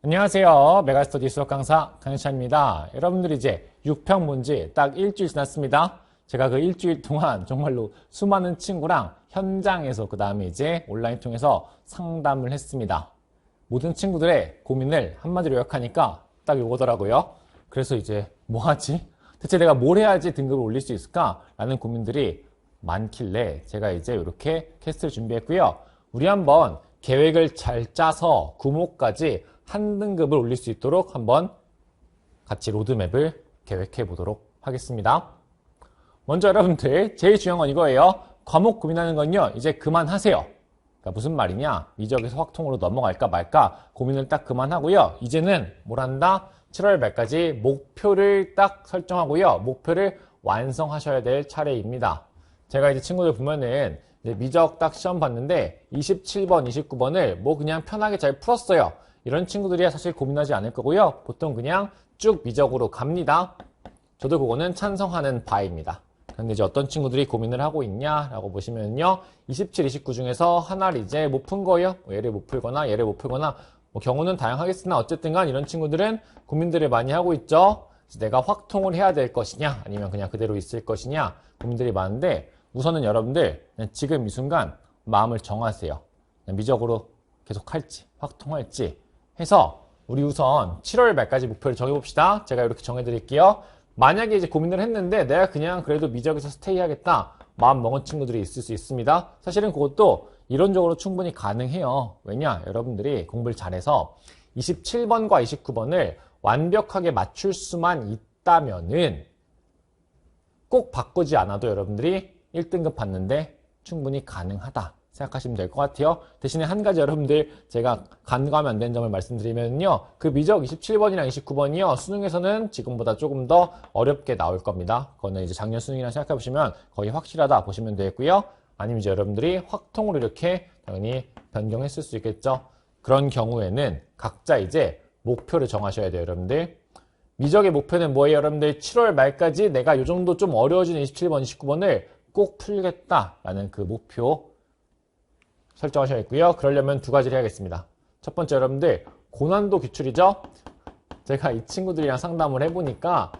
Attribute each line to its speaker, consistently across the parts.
Speaker 1: 안녕하세요. 메가스터디 수학 강사 강현찬입니다. 여러분들이 이제 6평 문제 딱 일주일 지났습니다. 제가 그 일주일 동안 정말로 수많은 친구랑 현장에서 그 다음에 이제 온라인 통해서 상담을 했습니다. 모든 친구들의 고민을 한마디로 요약하니까 딱 이거더라고요. 그래서 이제 뭐 하지? 대체 내가 뭘 해야지 등급을 올릴 수 있을까? 라는 고민들이 많길래 제가 이제 이렇게 캐스트를 준비했고요. 우리 한번 계획을 잘 짜서 구모까지 한 등급을 올릴 수 있도록 한번 같이 로드맵을 계획해 보도록 하겠습니다. 먼저 여러분들 제일 중요한 건 이거예요. 과목 고민하는 건요, 이제 그만하세요. 그러니까 무슨 말이냐, 미적에서 확통으로 넘어갈까 말까 고민을 딱 그만하고요. 이제는 뭘 한다? 7월 말까지 목표를 딱 설정하고요. 목표를 완성하셔야 될 차례입니다. 제가 이제 친구들 보면은 이제 미적 딱 시험 봤는데 27번, 29번을 뭐 그냥 편하게 잘 풀었어요. 이런 친구들이야 사실 고민하지 않을 거고요. 보통 그냥 쭉 미적으로 갑니다. 저도 그거는 찬성하는 바입니다. 그런데 이제 어떤 친구들이 고민을 하고 있냐라고 보시면요. 27, 29 중에서 하나를 이제 못 푼 거예요. 얘를 못 풀거나 얘를 못 풀거나 뭐 경우는 다양하겠으나 어쨌든 간 이런 친구들은 고민들을 많이 하고 있죠. 내가 확통을 해야 될 것이냐 아니면 그냥 그대로 있을 것이냐 고민들이 많은데 우선은 여러분들 지금 이 순간 마음을 정하세요. 미적으로 계속 할지 확통할지 해서 우리 우선 7월 말까지 목표를 정해봅시다. 제가 이렇게 정해드릴게요. 만약에 이제 고민을 했는데 내가 그냥 그래도 미적에서 스테이 하겠다 마음 먹은 친구들이 있을 수 있습니다. 사실은 그것도 이론적으로 충분히 가능해요. 왜냐? 여러분들이 공부를 잘해서 27번과 29번을 완벽하게 맞출 수만 있다면은 꼭 바꾸지 않아도 여러분들이 1등급 받는데 충분히 가능하다 생각하시면 될 것 같아요. 대신에 한 가지 여러분들 제가 간과하면 안 되는 점을 말씀드리면요. 그 미적 27번이랑 29번이요. 수능에서는 지금보다 조금 더 어렵게 나올 겁니다. 그거는 이제 작년 수능이랑 생각해 보시면 거의 확실하다 보시면 되고요. 아니면 이제 여러분들이 확통으로 이렇게 당연히 변경했을 수 있겠죠. 그런 경우에는 각자 이제 목표를 정하셔야 돼요, 여러분들. 미적의 목표는 뭐예요, 여러분들? 7월 말까지 내가 요 정도 좀 어려워진 27번, 29번을 꼭 풀겠다라는 그 목표 설정하셔야겠고요. 그러려면 두 가지를 해야겠습니다. 첫 번째 여러분들 고난도 기출이죠. 제가 이 친구들이랑 상담을 해보니까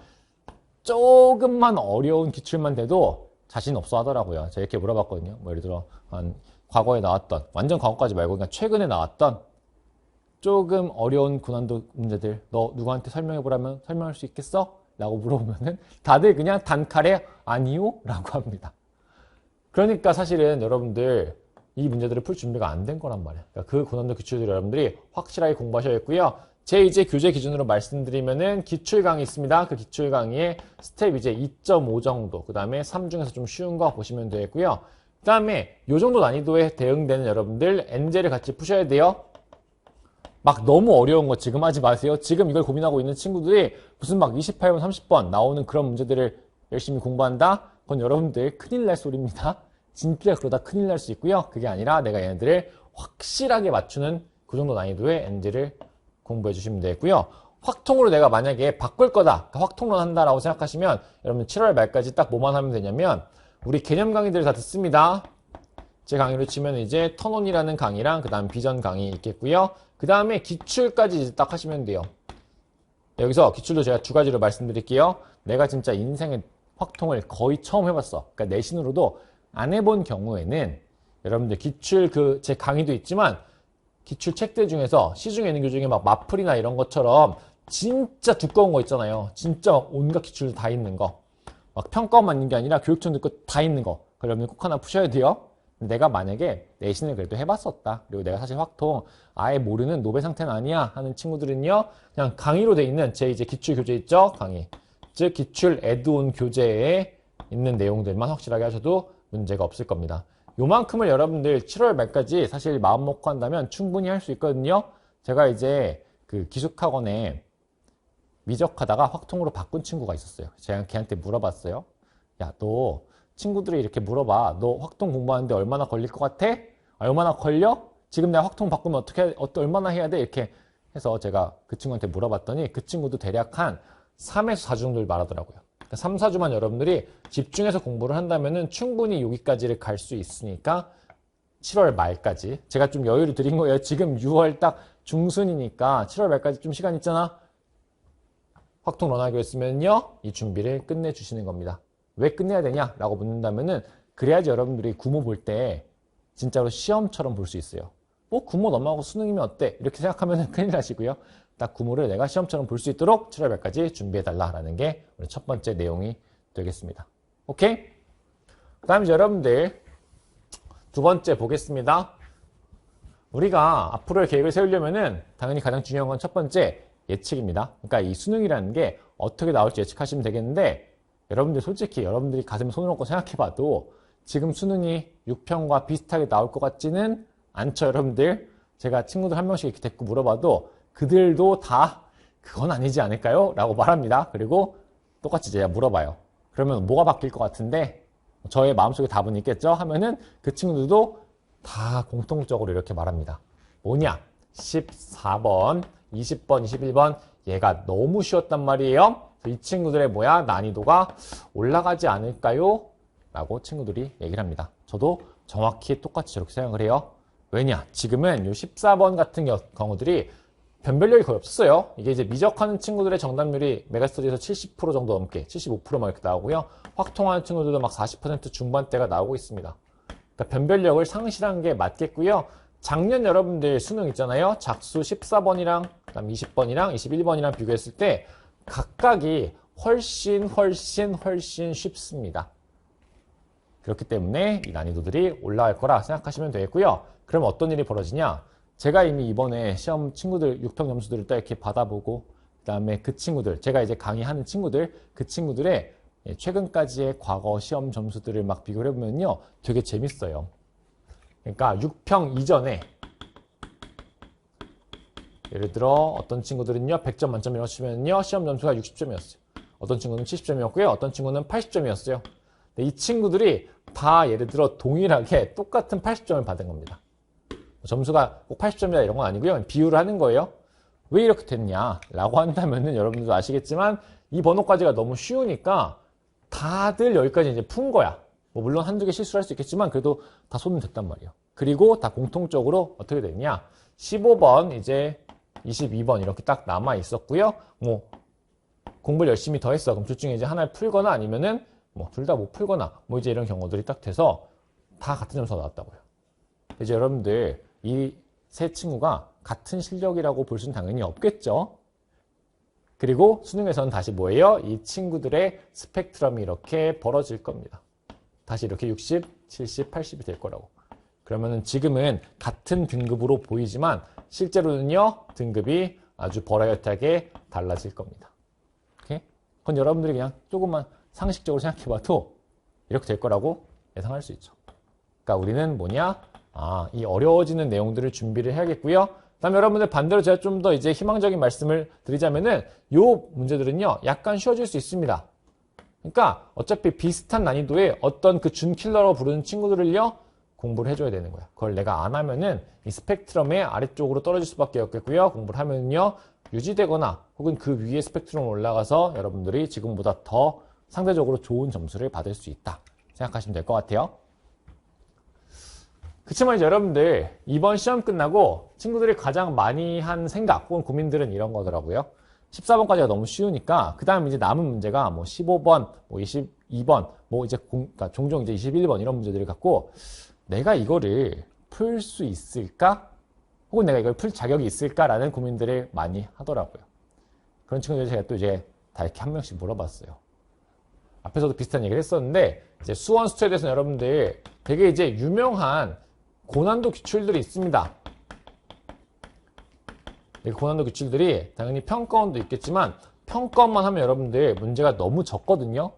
Speaker 1: 조금만 어려운 기출만 돼도 자신 없어 하더라고요. 제가 이렇게 물어봤거든요. 뭐 예를 들어 과거에 나왔던 완전 과거까지 말고 그냥 최근에 나왔던 조금 어려운 고난도 문제들 너 누구한테 설명해보라면 설명할 수 있겠어? 라고 물어보면은 다들 그냥 단칼에 아니요? 라고 합니다. 그러니까 사실은 여러분들 이 문제들을 풀 준비가 안 된 거란 말이에요. 그러니까 그 고난도 기출들 여러분들이 확실하게 공부하셔야겠고요. 제 이제 교재 기준으로 말씀드리면은 기출 강의 있습니다. 그 기출 강의에 스텝 이제 2.5 정도, 그 다음에 3 중에서 좀 쉬운 거 보시면 되겠고요. 그 다음에 요 정도 난이도에 대응되는 여러분들 엔젤을 같이 푸셔야 돼요. 막 너무 어려운 거 지금 하지 마세요. 지금 이걸 고민하고 있는 친구들이 무슨 막 28번, 30번 나오는 그런 문제들을 열심히 공부한다? 그건 여러분들 큰일 날 소리입니다. 진짜 그러다 큰일 날 수 있고요. 그게 아니라 내가 얘네들을 확실하게 맞추는 그 정도 난이도의 엔젤을 공부해 주시면 되고요. 확통으로 내가 만약에 바꿀 거다, 확통론 한다라고 생각하시면 여러분 7월 말까지 딱 뭐만 하면 되냐면 우리 개념 강의들을 다 듣습니다. 제 강의로 치면 이제 턴온이라는 강의랑 그 다음 비전 강의 있겠고요. 그 다음에 기출까지 이제 딱 하시면 돼요. 여기서 기출도 제가 두 가지로 말씀드릴게요. 내가 진짜 인생의 확통을 거의 처음 해봤어. 그러니까 내신으로도 안 해본 경우에는 여러분들 기출 제 강의도 있지만 기출 책들 중에서 시중에 있는 교 중에 막 마플이나 이런 것처럼 진짜 두꺼운 거 있잖아요. 진짜 온갖 기출 다 있는 거. 막 평가만 있는 게 아니라 교육청도 다 있는 거. 그러면 꼭 하나 푸셔야 돼요. 내가 만약에 내신을 그래도 해봤었다. 그리고 내가 사실 확통 아예 모르는 노베 상태는 아니야 하는 친구들은요. 그냥 강의로 돼 있는 제 이제 기출 교재 있죠? 강의. 즉 기출 애드온 교재에 있는 내용들만 확실하게 하셔도 문제가 없을 겁니다. 요만큼을 여러분들 7월 말까지 사실 마음 먹고 한다면 충분히 할 수 있거든요. 제가 이제 그 기숙학원에 미적하다가 확통으로 바꾼 친구가 있었어요. 제가 걔한테 물어봤어요. 야, 너 친구들이 이렇게 물어봐. 너 확통 공부하는데 얼마나 걸릴 것 같아? 얼마나 걸려? 지금 내가 확통 바꾸면 얼마나 해야 돼? 이렇게 해서 제가 그 친구한테 물어봤더니 그 친구도 대략 한 3에서 4주 정도를 말하더라고요. 3, 4주만 여러분들이 집중해서 공부를 한다면은 충분히 여기까지를 갈 수 있으니까 7월 말까지 제가 좀 여유를 드린 거예요. 지금 6월 딱 중순이니까 7월 말까지 좀 시간 있잖아. 확통 런하기로 했으면요, 이 준비를 끝내주시는 겁니다. 왜 끝내야 되냐라고 묻는다면은 그래야지 여러분들이 구모 볼 때 진짜로 시험처럼 볼 수 있어요. 뭐 구모 넘어가고 수능이면 어때? 이렇게 생각하면 큰일 나시고요. 딱 구모를 내가 시험처럼 볼 수 있도록 7월 말까지 준비해달라라는 게 우리 첫 번째 내용이 되겠습니다. 오케이? 그 다음에 여러분들 두 번째 보겠습니다. 우리가 앞으로의 계획을 세우려면은 당연히 가장 중요한 건 첫 번째 예측입니다. 그러니까 이 수능이라는 게 어떻게 나올지 예측하시면 되겠는데 여러분들 솔직히 여러분들이 가슴에 손을 얹고 생각해봐도 지금 수능이 6평과 비슷하게 나올 것 같지는 않죠, 여러분들. 제가 친구들 한 명씩 이렇게 데리고 물어봐도 그들도 다 그건 아니지 않을까요? 라고 말합니다. 그리고 똑같이 제가 물어봐요. 그러면 뭐가 바뀔 것 같은데 저의 마음속에 답은 있겠죠? 하면은 그 친구들도 다 공통적으로 이렇게 말합니다. 뭐냐? 14번, 20번, 21번 얘가 너무 쉬웠단 말이에요. 이 친구들의 난이도가 올라가지 않을까요? 라고 친구들이 얘기를 합니다. 저도 정확히 똑같이 저렇게 생각을 해요. 왜냐? 지금은 요 14번 같은 경우들이 변별력이 거의 없었어요. 이게 이제 미적하는 친구들의 정답률이 메가스터디에서 70% 정도 넘게, 75%막 이렇게 나오고요. 확통하는 친구들도 막 40% 중반대가 나오고 있습니다. 그러니까 변별력을 상실한 게 맞겠고요. 작년 여러분들 수능 있잖아요. 작수 14번이랑 그다음 20번이랑 21번이랑 비교했을 때 각각이 훨씬 쉽습니다. 그렇기 때문에 이 난이도들이 올라갈 거라 생각하시면 되겠고요. 그럼 어떤 일이 벌어지냐? 제가 이미 이번에 시험 친구들 6평 점수들을 딱 이렇게 받아보고 그다음에 그 친구들, 제가 이제 강의하는 친구들, 그 친구들의 최근까지의 과거 시험 점수들을 막 비교를 해보면요. 되게 재밌어요. 그러니까 6평 이전에 예를 들어 어떤 친구들은요 100점 만점이라고 치면요 시험 점수가 60점이었어요. 어떤 친구는 70점이었고요. 어떤 친구는 80점이었어요. 이 친구들이 다 예를 들어 동일하게 똑같은 80점을 받은 겁니다. 점수가 꼭 80점이다 이런 건 아니고요. 비율을 하는 거예요. 왜 이렇게 됐냐라고 한다면은 여러분들도 아시겠지만 이 번호까지가 너무 쉬우니까 다들 여기까지 이제 푼 거야. 뭐 물론 한두 개 실수를 할 수 있겠지만 그래도 다 손은 댔단 말이에요. 그리고 다 공통적으로 어떻게 됐냐? 15번 이제 22번 이렇게 딱 남아 있었고요. 뭐 공부를 열심히 더 했어. 그럼 둘 중에 이제 하나를 풀거나 아니면은 뭐 둘 다 못 풀거나 뭐 이제 이런 경우들이 딱 돼서 다 같은 점수가 나왔다고요. 이제 여러분들 이 세 친구가 같은 실력이라고 볼 수는 당연히 없겠죠. 그리고 수능에서는 다시 뭐예요? 이 친구들의 스펙트럼이 이렇게 벌어질 겁니다. 다시 이렇게 60, 70, 80이 될 거라고. 그러면은 지금은 같은 등급으로 보이지만 실제로는요 등급이 아주 버라이어티하게 달라질 겁니다. 오케이? 그건 여러분들이 그냥 조금만 상식적으로 생각해봐도 이렇게 될 거라고 예상할 수 있죠. 그러니까 우리는 뭐냐? 이 어려워지는 내용들을 준비를 해야겠고요. 그다음에 여러분들 반대로 제가 좀 더 이제 희망적인 말씀을 드리자면은 요 문제들은요 약간 쉬워질 수 있습니다. 그러니까 어차피 비슷한 난이도의 어떤 그 준킬러라고 부르는 친구들을요 공부를 해줘야 되는 거야. 그걸 내가 안 하면은 이 스펙트럼의 아래쪽으로 떨어질 수밖에 없겠고요. 공부를 하면요 유지되거나 혹은 그 위에 스펙트럼 올라가서 여러분들이 지금보다 더 상대적으로 좋은 점수를 받을 수 있다 생각하시면 될 것 같아요. 그치만 이제 여러분들 이번 시험 끝나고 친구들이 가장 많이 한 생각 혹은 고민들은 이런 거더라고요. 14번까지가 너무 쉬우니까 그 다음 이제 남은 문제가 뭐 15번, 뭐 22번, 뭐 이제 그러니까 종종 이제 21번 이런 문제들을 갖고 내가 이거를 풀 수 있을까? 혹은 내가 이걸 풀 자격이 있을까라는 고민들을 많이 하더라고요. 그런 친구들 제가 또 이제 다 이렇게 한 명씩 물어봤어요. 앞에서도 비슷한 얘기를 했었는데 이제 수원 수투에 대해서는 여러분들 되게 이제 유명한 고난도 기출들이 있습니다. 고난도 기출들이 당연히 평가원도 있겠지만 평가원만 하면 여러분들 문제가 너무 적거든요.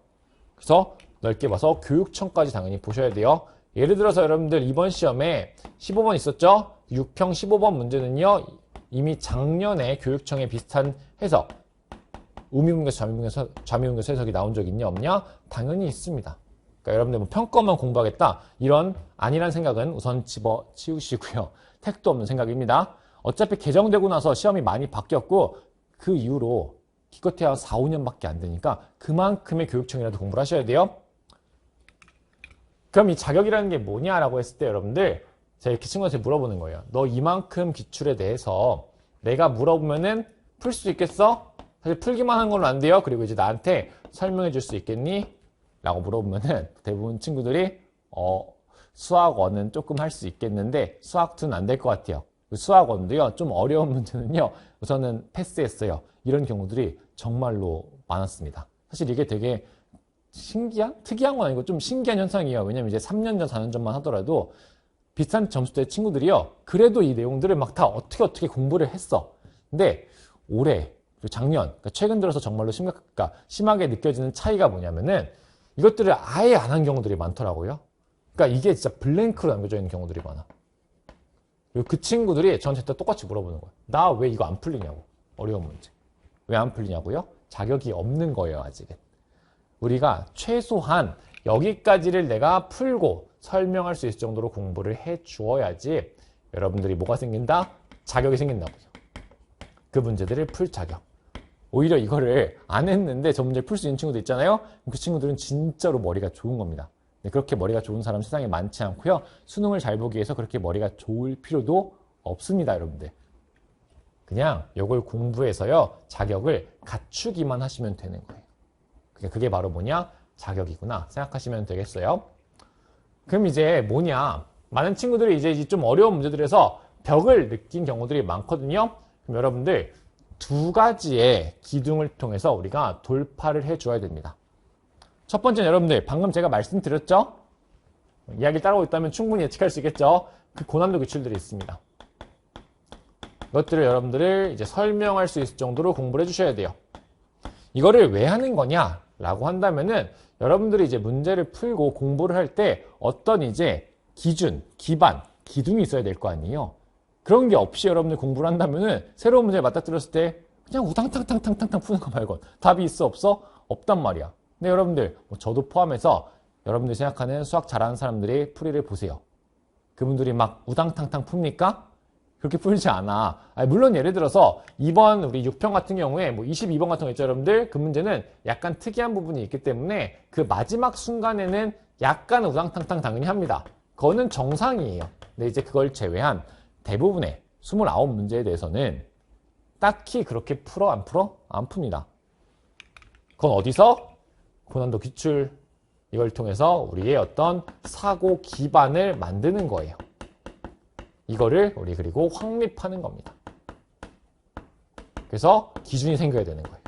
Speaker 1: 그래서 넓게 봐서 교육청까지 당연히 보셔야 돼요. 예를 들어서 여러분들 이번 시험에 15번 있었죠? 6평 15번 문제는요. 이미 작년에 교육청에 비슷한 해석 우미분계서 좌미분계서 해석이 나온 적 있냐 없냐? 당연히 있습니다. 그러니까 여러분들 뭐 평가만 공부하겠다 이런 아니란 생각은 우선 집어치우시고요. 택도 없는 생각입니다. 어차피 개정되고 나서 시험이 많이 바뀌었고 그 이후로 기껏해야 4, 5년밖에 안 되니까 그만큼의 교육청이라도 공부를 하셔야 돼요. 그럼 이 자격이라는 게 뭐냐라고 했을 때 여러분들 제가 이렇게 친구한테 물어보는 거예요. 너 이만큼 기출에 대해서 내가 물어보면은 풀 수 있겠어? 사실 풀기만 한 걸로 안 돼요. 그리고 이제 나한테 설명해 줄 수 있겠니? 라고 물어보면은 대부분 친구들이 수학원은 조금 할 수 있겠는데 수학2는 안 될 것 같아요. 수학원도요, 좀 어려운 문제는요, 우선은 패스했어요. 이런 경우들이 정말로 많았습니다. 사실 이게 되게 특이한 건 아니고 좀 신기한 현상이에요. 왜냐면 이제 3년 전, 4년 전만 하더라도 비슷한 점수대 친구들이요, 그래도 이 내용들을 막 다 어떻게 공부를 했어. 근데 올해, 그리고 작년, 그러니까 최근 들어서 정말로 심하게 느껴지는 차이가 뭐냐면은 이것들을 아예 안 한 경우들이 많더라고요. 그러니까 이게 진짜 블랭크로 남겨져 있는 경우들이 많아. 그리고 그 친구들이 저한테 똑같이 물어보는 거예요. 나 왜 이거 안 풀리냐고. 어려운 문제. 왜 안 풀리냐고요? 자격이 없는 거예요, 아직은. 우리가 최소한 여기까지를 내가 풀고 설명할 수 있을 정도로 공부를 해 주어야지 여러분들이 뭐가 생긴다? 자격이 생긴다고요. 그 문제들을 풀 자격. 오히려 이거를 안 했는데 저 문제를 풀 수 있는 친구도 있잖아요. 그 친구들은 진짜로 머리가 좋은 겁니다. 그렇게 머리가 좋은 사람 세상에 많지 않고요. 수능을 잘 보기 위해서 그렇게 머리가 좋을 필요도 없습니다, 여러분들. 그냥 이걸 공부해서요, 자격을 갖추기만 하시면 되는 거예요. 그게 바로 뭐냐? 자격이구나 생각하시면 되겠어요. 그럼 이제 뭐냐? 많은 친구들이 이제 좀 어려운 문제들에서 벽을 느낀 경우들이 많거든요. 그럼 여러분들 두 가지의 기둥을 통해서 우리가 돌파를 해줘야 됩니다. 첫 번째는 여러분들 방금 제가 말씀드렸죠? 이야기를 따라오고 있다면 충분히 예측할 수 있겠죠? 그 고난도 기출들이 있습니다. 이것들을 여러분들을 이제 설명할 수 있을 정도로 공부를 해주셔야 돼요. 이거를 왜 하는 거냐? 라고 한다면은 여러분들이 이제 문제를 풀고 공부를 할 때 어떤 이제 기준, 기반, 기둥이 있어야 될 거 아니에요? 그런 게 없이 여러분들 공부를 한다면은 새로운 문제를 맞닥뜨렸을 때 그냥 우당탕탕탕탕탕 푸는 거 말고 답이 있어 없어? 없단 말이야. 근데 여러분들, 저도 포함해서 여러분들이 생각하는 수학 잘하는 사람들의 풀이를 보세요. 그분들이 막 우당탕탕 풉니까? 그렇게 풀지 않아. 물론 예를 들어서 2번 우리 6편 같은 경우에 22번 같은 거 있죠, 여러분들? 그 문제는 약간 특이한 부분이 있기 때문에 그 마지막 순간에는 약간 우당탕탕 당연히 합니다. 그거는 정상이에요. 근데 이제 그걸 제외한 대부분의 29문제에 대해서는 딱히 그렇게 풀어? 안 풀어? 안 풉니다. 그건 어디서? 고난도 기출, 이걸 통해서 우리의 어떤 사고 기반을 만드는 거예요. 이거를 우리 그리고 확립하는 겁니다. 그래서 기준이 생겨야 되는 거예요.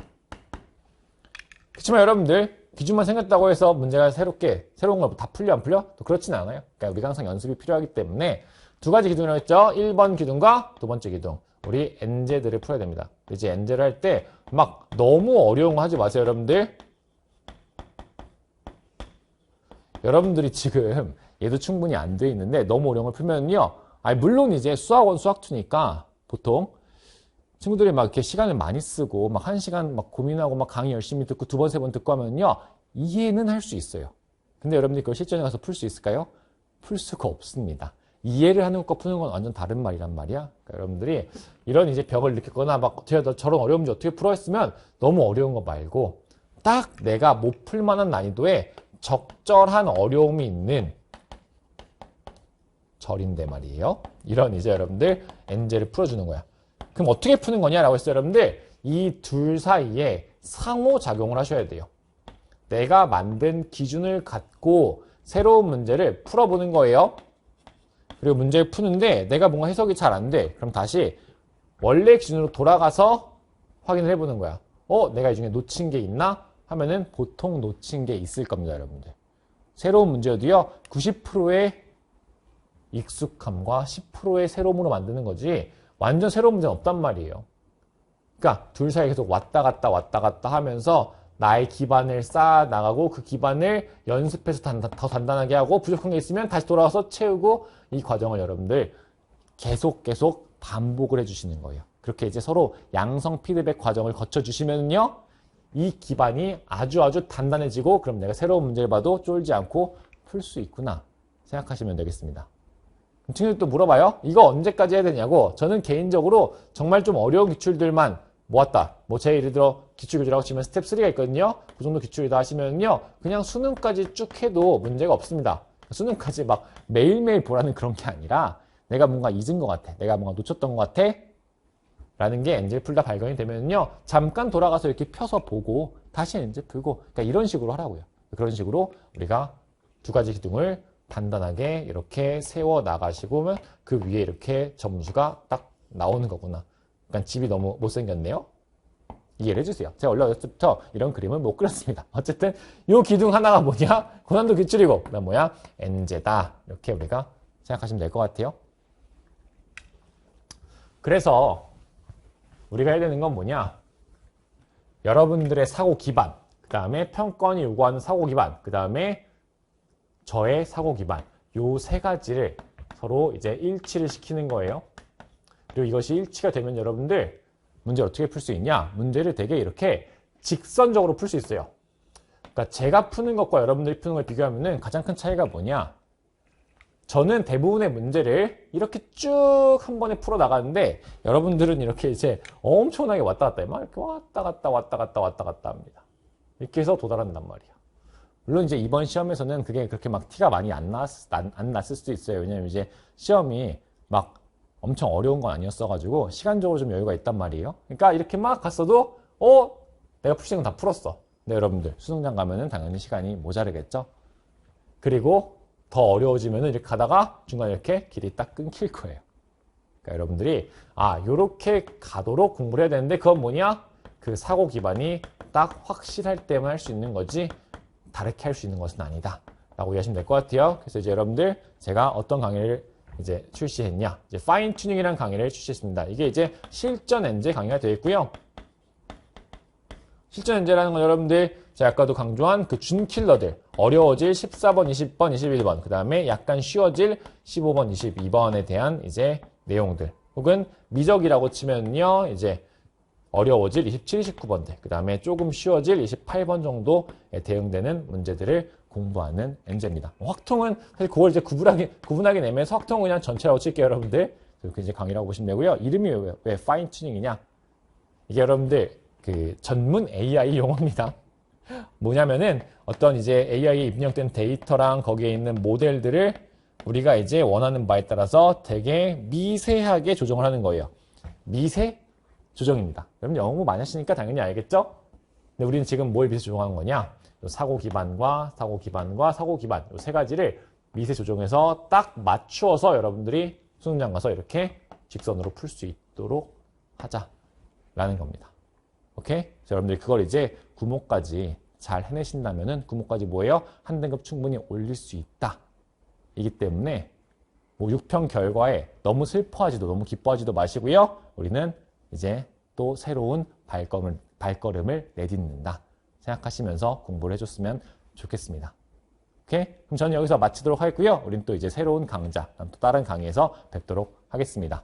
Speaker 1: 그렇지만 여러분들 기준만 생겼다고 해서 문제가 새로운 걸 다 풀려 안 풀려? 또 그렇지는 않아요. 그러니까 우리가 항상 연습이 필요하기 때문에 두 가지 기둥이라고 했죠. 1번 기둥과 두 번째 기둥. 우리 엔제들을 풀어야 됩니다. 이제 엔제를 할 때 막 너무 어려운 거 하지 마세요, 여러분들. 여러분들이 지금 얘도 충분히 안 돼 있는데 너무 어려운 걸 풀면요. 물론 이제 수학원, 수학2니까 보통 친구들이 막 이렇게 시간을 많이 쓰고 막 1시간 막 고민하고 막 강의 열심히 듣고 2번, 3번 듣고 하면요. 이해는 할 수 있어요. 근데 여러분들이 그걸 실전에 가서 풀 수 있을까요? 풀 수가 없습니다. 이해를 하는 것과 푸는 건 완전 다른 말이란 말이야. 그러니까 여러분들이 이런 이제 벽을 느꼈거나 막 저런 어려운 문제 어떻게 풀어 했으면 너무 어려운 거 말고 딱 내가 못 풀 만한 난이도에 적절한 어려움이 있는 절인데 말이에요. 이런 이제 여러분들 엔제를 풀어주는 거야. 그럼 어떻게 푸는 거냐라고 했어요, 여러분들. 이 둘 사이에 상호작용을 하셔야 돼요. 내가 만든 기준을 갖고 새로운 문제를 풀어보는 거예요. 그리고 문제를 푸는데 내가 뭔가 해석이 잘 안 돼. 그럼 다시 원래 기준으로 돌아가서 확인을 해보는 거야. 내가 이 중에 놓친 게 있나? 하면은 보통 놓친 게 있을 겁니다, 여러분들. 새로운 문제여도요, 90%의 익숙함과 10%의 새로움으로 만드는 거지 완전 새로운 문제는 없단 말이에요. 그러니까 둘 사이에 계속 왔다 갔다 하면서 나의 기반을 쌓아 나가고 그 기반을 연습해서 더 단단하게 하고 부족한 게 있으면 다시 돌아와서 채우고 이 과정을 여러분들 계속 반복을 해주시는 거예요. 그렇게 이제 서로 양성 피드백 과정을 거쳐주시면요. 이 기반이 아주 단단해지고 그럼 내가 새로운 문제를 봐도 쫄지 않고 풀 수 있구나 생각하시면 되겠습니다. 친구들 또 물어봐요. 이거 언제까지 해야 되냐고. 저는 개인적으로 정말 좀 어려운 기출들만 모았다. 제 예를 들어 기출교재라고 치면 스텝 3가 있거든요. 그 정도 기출이다 하시면요. 그냥 수능까지 쭉 해도 문제가 없습니다. 수능까지 막 매일매일 보라는 그런 게 아니라 내가 뭔가 잊은 것 같아. 내가 뭔가 놓쳤던 것 같아. 라는 게 n제를 풀다 발견이 되면요. 잠깐 돌아가서 이렇게 펴서 보고 다시 n제 풀고 그러니까 이런 식으로 하라고요. 그런 식으로 우리가 두 가지 기둥을 단단하게 이렇게 세워 나가시고 그 위에 이렇게 점수가 딱 나오는 거구나. 그러니까 집이 너무 못생겼네요. 이해를 해주세요. 제가 원래 어렸을 때부터 이런 그림을 못 그렸습니다. 어쨌든 이 기둥 하나가 뭐냐? 고난도 기출이고 그다음 뭐야? n제다. 이렇게 우리가 생각하시면 될 것 같아요. 그래서 우리가 해야 되는 건 뭐냐? 여러분들의 사고 기반, 그 다음에 평가원이 요구하는 사고 기반, 그 다음에 저의 사고 기반, 요 세 가지를 서로 이제 일치를 시키는 거예요. 그리고 이것이 일치가 되면 여러분들 문제를 어떻게 풀 수 있냐? 문제를 되게 이렇게 직선적으로 풀 수 있어요. 그러니까 제가 푸는 것과 여러분들이 푸는 걸 비교하면은 가장 큰 차이가 뭐냐? 저는 대부분의 문제를 이렇게 쭉 한 번에 풀어 나가는데 여러분들은 이렇게 이제 엄청나게 왔다 갔다 막 이렇게 왔다 갔다 왔다 갔다 왔다 갔다 합니다. 이렇게 해서 도달한단 말이야. 물론 이제 이번 시험에서는 그게 그렇게 막 티가 많이 안 났을 수도 있어요. 왜냐면 이제 시험이 막 엄청 어려운 건 아니었어가지고 시간적으로 좀 여유가 있단 말이에요. 그러니까 이렇게 막 갔어도 내가 풀 수 있는 건 다 풀었어. 근데 여러분들 수능장 가면은 당연히 시간이 모자르겠죠. 그리고 더 어려워지면은 이렇게 가다가 중간에 이렇게 길이 딱 끊길 거예요. 그러니까 여러분들이 요렇게 가도록 공부를 해야 되는데 그건 뭐냐? 그 사고 기반이 딱 확실할 때만 할 수 있는 거지 다르게 할 수 있는 것은 아니다. 라고 이해하시면 될 것 같아요. 그래서 이제 여러분들 제가 어떤 강의를 이제 출시했냐? 이제 파인 튜닝이라는 강의를 출시했습니다. 이게 이제 실전 엔제 강의가 되어 있고요. 실전 엔제라는 건 여러분들 제가 아까도 강조한 그 준킬러들 어려워질 14번, 20번, 21번 그 다음에 약간 쉬워질 15번, 22번에 대한 이제 내용들 혹은 미적이라고 치면요 이제 어려워질 27, 29번들 그 다음에 조금 쉬워질 28번 정도에 대응되는 문제들을 공부하는 엔제입니다. 확통은 사실 그걸 이제 구분하게 내면서 확통은 그냥 전체라고 칠게요, 여러분들. 그렇게 이제 강의라고 보시면 되고요. 이름이 왜 파인 튜닝이냐? 이게 여러분들 그 전문 AI 용어입니다. 뭐냐면은 어떤 이제 AI에 입력된 데이터랑 거기에 있는 모델들을 우리가 이제 원하는 바에 따라서 되게 미세하게 조정을 하는 거예요. 미세 조정입니다. 여러분 영어 공부 많이 하시니까 당연히 알겠죠? 근데 우리는 지금 뭘 미세 조정하는 거냐? 사고 기반과 사고 기반과 사고 기반 이 세 가지를 미세 조정해서 딱 맞추어서 여러분들이 수능장 가서 이렇게 직선으로 풀 수 있도록 하자라는 겁니다. 오케이? 그래서 여러분들이 그걸 이제 구모까지 잘 해내신다면은 구모까지 뭐예요? 한 등급 충분히 올릴 수 있다. 이기 때문에 뭐 6평 결과에 너무 슬퍼하지도 너무 기뻐하지도 마시고요. 우리는 이제 또 새로운 발걸음을 내딛는다. 생각하시면서 공부를 해줬으면 좋겠습니다. 오케이? 그럼 저는 여기서 마치도록 하겠고요. 우린 또 이제 새로운 강좌, 또 다른 강의에서 뵙도록 하겠습니다.